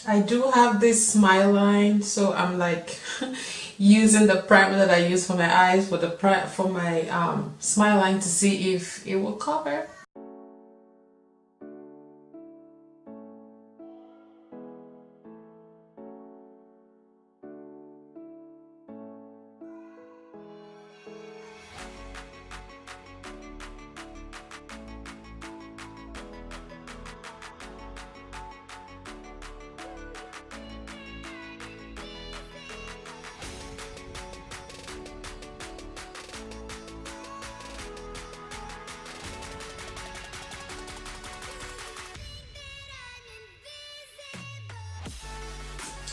I do have this smile line, so I'm like using the primer that I use for my eyes for my smile line to see if it will cover.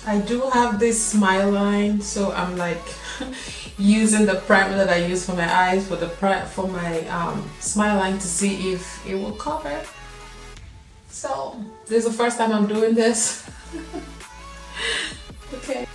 I do have this smile line, so I'm like using the primer that I use for my eyes for my smile line to see if it will cover. So this is the first time I'm doing this. Okay.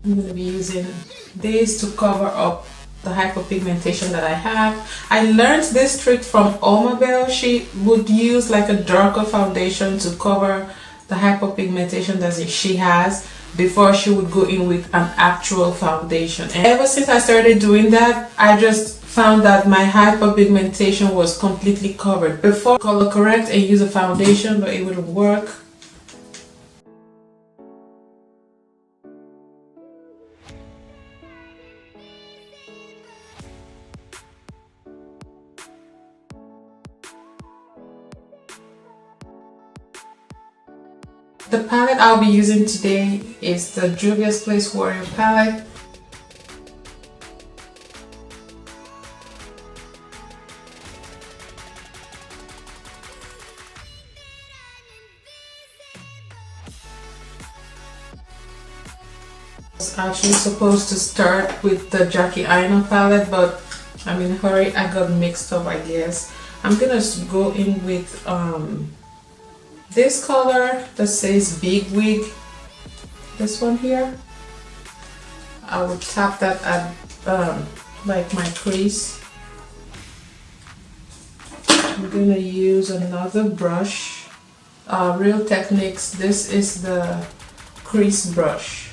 I'm going to be using this to cover up the hyperpigmentation that I have. I learned this trick from Omabel. She would use like a darker foundation to cover the hyperpigmentation that she has before she would go in with an actual foundation. And ever since I started doing that, I just found that my hyperpigmentation was completely covered. Before, color correct and use a foundation, but it wouldn't work. The palette I'll be using today is the Juvia's Place Warrior palette. I was actually supposed to start with the Aina palette, but I'm in a hurry. I got mixed up, I guess. I'm gonna go in with this color that says Big Wig, this one here. I will tap that at like my crease. I'm gonna use another brush, Real Techniques. This is the crease brush.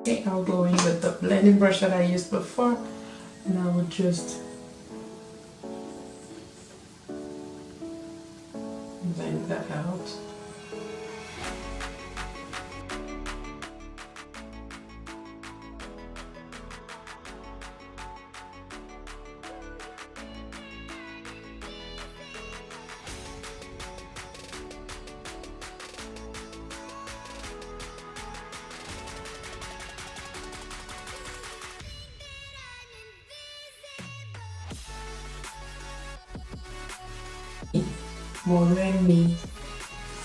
Okay, I'll go in with the blending brush that I used before, and I will just blend that out.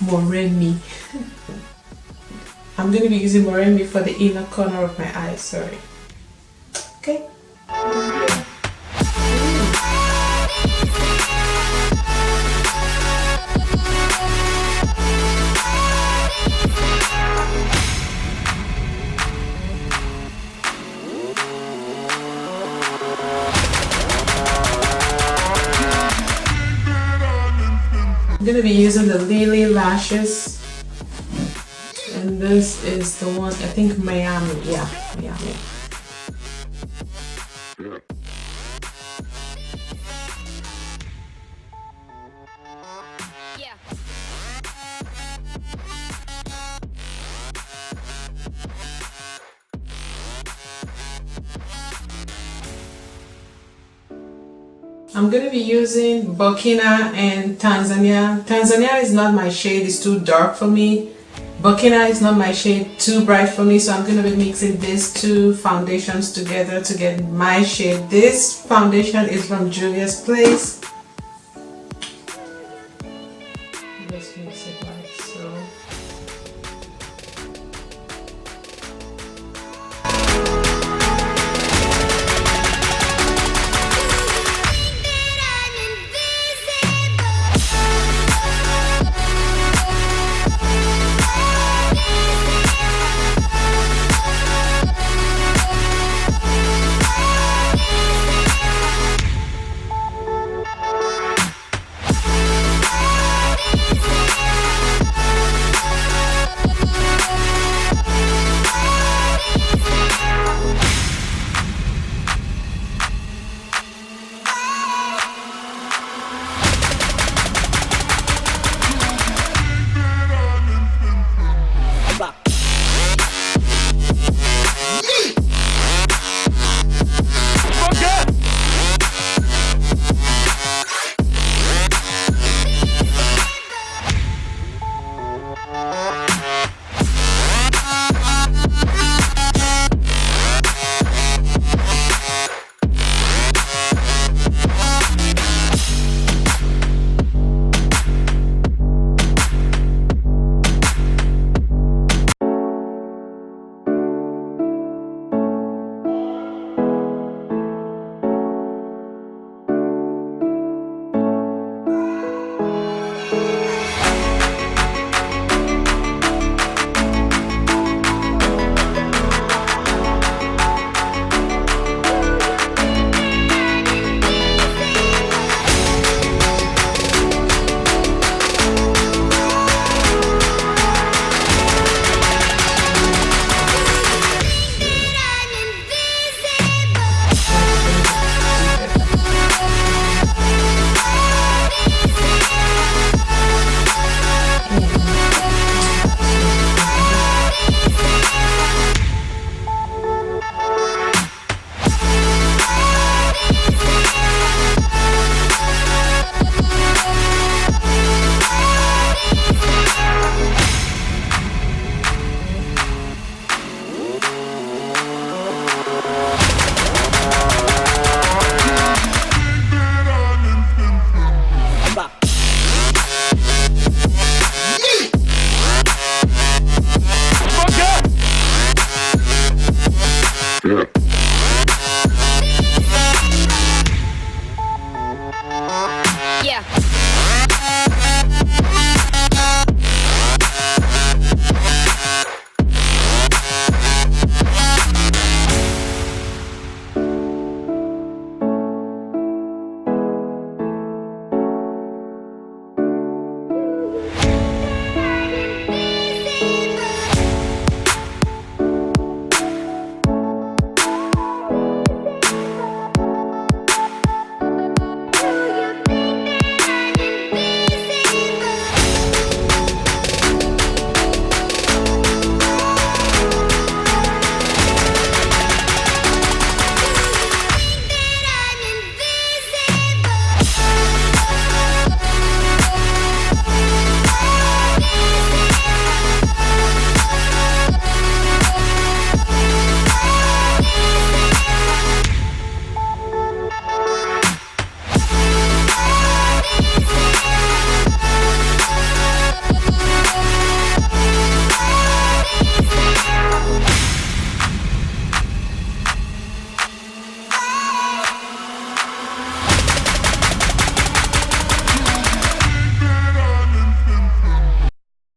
Moremi. I'm going to be using Moremi for the inner corner of my eye, sorry. Okay. I'm going to be using the Lily lashes, and this is the one, I think Miami, yeah, Miami. I'm going to be using Burkina and Tanzania. Tanzania is not my shade, it's too dark for me. Burkina is not my shade, too bright for me, so I'm going to be mixing these two foundations together to get my shade. This foundation is from Julia's Place. Let's mix it